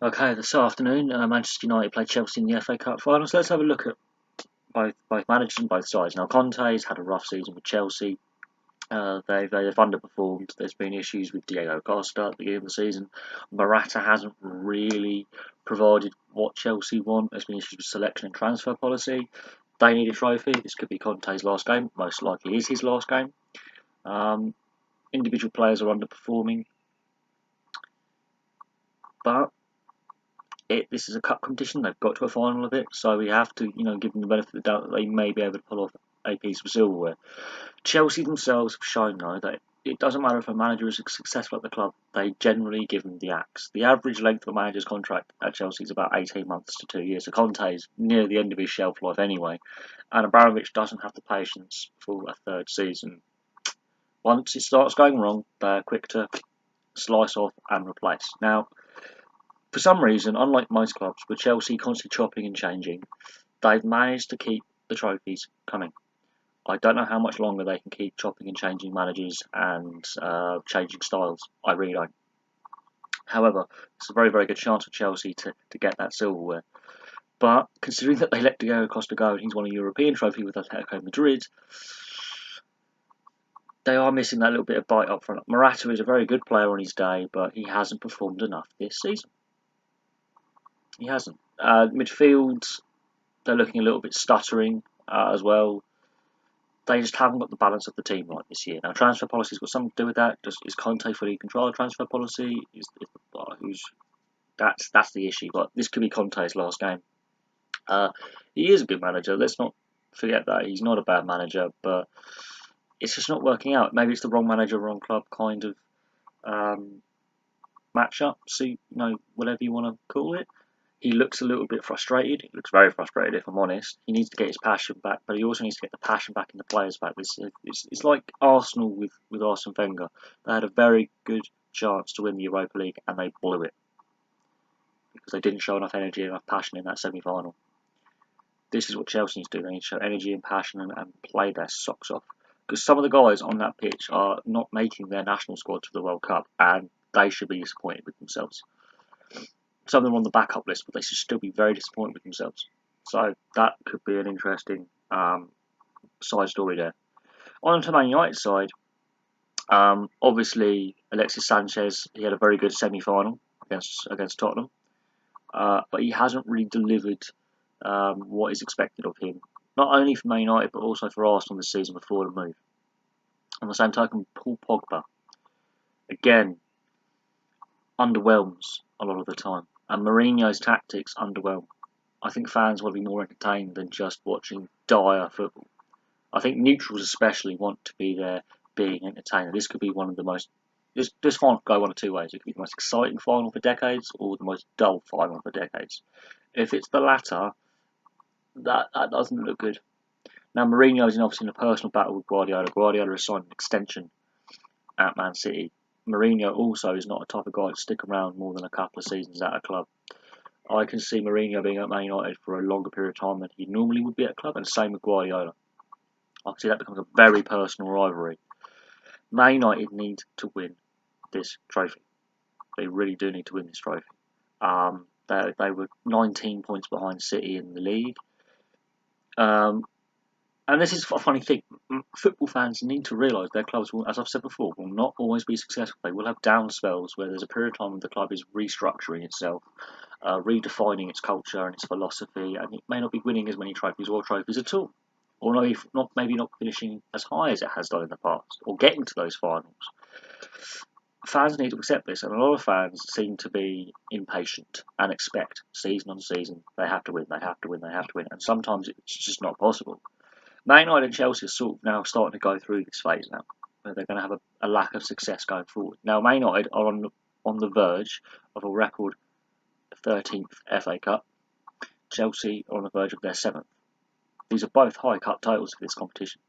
Okay, this afternoon, Manchester United played Chelsea in the FA Cup final. So let's have a look at both managers and both sides. Now, Conte's had a rough season with Chelsea. They've underperformed. There's been issues with Diego Costa at the beginning of the season. Morata hasn't really provided what Chelsea want. There's been issues with selection and transfer policy. They need a trophy. This could be Conte's last game. Most likely is his last game. Um, Individual players are underperforming, but this is a cup competition. They've got to a final of it, so we have to, give them the benefit of the doubt that they may be able to pull off a piece of silverware. Chelsea themselves have shown, though, that it doesn't matter if a manager is successful at the club; they generally give them the axe. The average length of a manager's contract at Chelsea is about 18 months to 2 years. So Conte is near the end of his shelf life anyway, and Abramovich doesn't have the patience for a third season. Once it starts going wrong, they're quick to slice off and replace. Now, for some reason, unlike most clubs, with Chelsea constantly chopping and changing, they've managed to keep the trophies coming. I don't know how much longer they can keep chopping and changing managers and changing styles. I really don't. However, it's a very, very good chance for Chelsea to get that silverware. But considering that they let Diego Costa go and he's won a European trophy with Atletico Madrid, they are missing that little bit of bite up front. Morata is a very good player on his day, but he hasn't performed enough this season. He hasn't. Midfield, they're looking a little bit stuttering as well. They just haven't got the balance of the team right this year. Now, transfer policy's got something to do with that. Is Conte fully in control of transfer policy? That's the issue. But this could be Conte's last game. He is a good manager. Let's not forget that he's not a bad manager, but it's just not working out. Maybe it's the wrong manager, wrong club kind of matchup. So whatever you want to call it. He looks a little bit frustrated. He looks very frustrated, if I'm honest. He needs to get his passion back, but he also needs to get the passion back in the players back. It's like Arsenal with Arsene Wenger. They had a very good chance to win the Europa League, and they blew it because they didn't show enough energy and enough passion in that semi-final. This is what Chelsea needs to do. They need to show energy and passion and play their socks off. Because some of the guys on that pitch are not making their national squad to the World Cup, and they should be disappointed with themselves. Some of them are on the backup list, but they should still be very disappointed with themselves. So that could be an interesting side story there. On to Man United side, obviously Alexis Sanchez, he had a very good semi-final against Tottenham, but he hasn't really delivered what is expected of him, not only for Man United but also for Arsenal this season before the move. On the same token, Paul Pogba, again, underwhelms a lot of the time. And Mourinho's tactics underwhelm. I think fans will be more entertained than just watching dire football. I think neutrals especially want to be there being entertained. This could be one of the most... This final could go one of two ways. It could be the most exciting final for decades or the most dull final for decades. If it's the latter, that doesn't look good. Now, Mourinho is obviously in a personal battle with Guardiola. Guardiola has signed an extension at Man City. Mourinho also is not a type of guy to stick around more than a couple of seasons at a club. I can see Mourinho being at Man United for a longer period of time than he normally would be at a club, and same with Guardiola. I can see that becomes a very personal rivalry. Man United need to win this trophy. They really do need to win this trophy. They were 19 points behind City in the league. And this is a funny thing. Football fans need to realise their clubs will, as I've said before, will not always be successful. They will have down spells where there's a period of time when the club is restructuring itself, redefining its culture and its philosophy, and it may not be winning as many trophies or trophies at all, or maybe not finishing as high as it has done in the past, or getting to those finals. Fans need to accept this, and a lot of fans seem to be impatient and expect season on season they have to win, they have to win, they have to win, and sometimes it's just not possible. Man United and Chelsea are sort of now starting to go through this phase now, where they're going to have a lack of success going forward. Now, Man United are on the verge of a record 13th FA Cup. Chelsea are on the verge of their 7th. These are both high cup titles for this competition.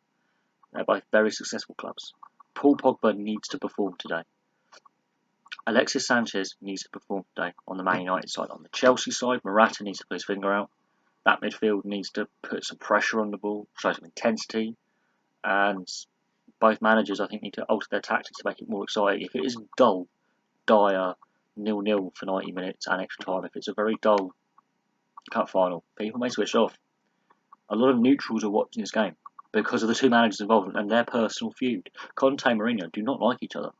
They're both very successful clubs. Paul Pogba needs to perform today. Alexis Sanchez needs to perform today on the Man United side. On the Chelsea side, Morata needs to put his finger out. That midfield needs to put some pressure on the ball, show some intensity, and both managers, I think, need to alter their tactics to make it more exciting. If it is dull, dire, 0-0 for 90 minutes and extra time, if it's a very dull cup final, people may switch off. A lot of neutrals are watching this game because of the two managers involved and their personal feud. Conte and Mourinho do not like each other.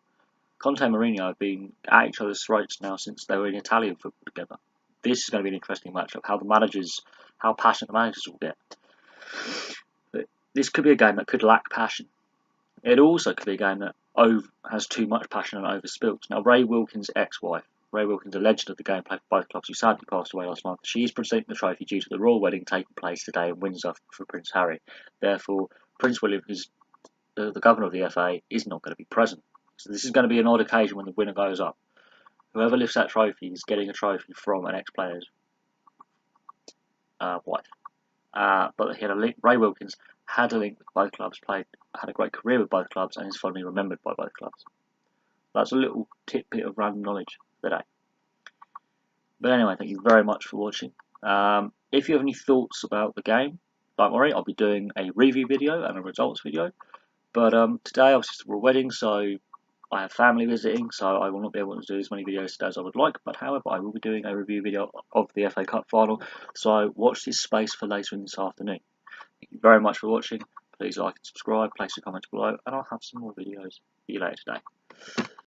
Conte and Mourinho have been at each other's throats now since they were in Italian football together. This is going to be an interesting matchup, how passionate the managers will get. But this could be a game that could lack passion. It also could be a game that has too much passion and overspilled. Now, Ray Wilkins' ex-wife, Ray Wilkins, a legend of the game, played for both clubs, who sadly passed away last month. She's presenting the trophy due to the royal wedding taking place today in Windsor for Prince Harry. Therefore, Prince William, who's the governor of the FA, is not going to be present. So this is going to be an odd occasion when the winner goes up. Whoever lifts that trophy is getting a trophy from an ex-player's wife. But he had a link. Ray Wilkins had a link with both clubs, had a great career with both clubs, and is fondly remembered by both clubs. That's a little tidbit of random knowledge for today. But anyway, thank you very much for watching. If you have any thoughts about the game, don't worry, I'll be doing a review video and a results video. But today I was just at a wedding, so I have family visiting, so I will not be able to do as many videos today as I would like. But however, I will be doing a review video of the FA Cup final, so watch this space for later in this afternoon. Thank you very much for watching. Please like and subscribe, place your comments below, and I'll have some more videos for you later today.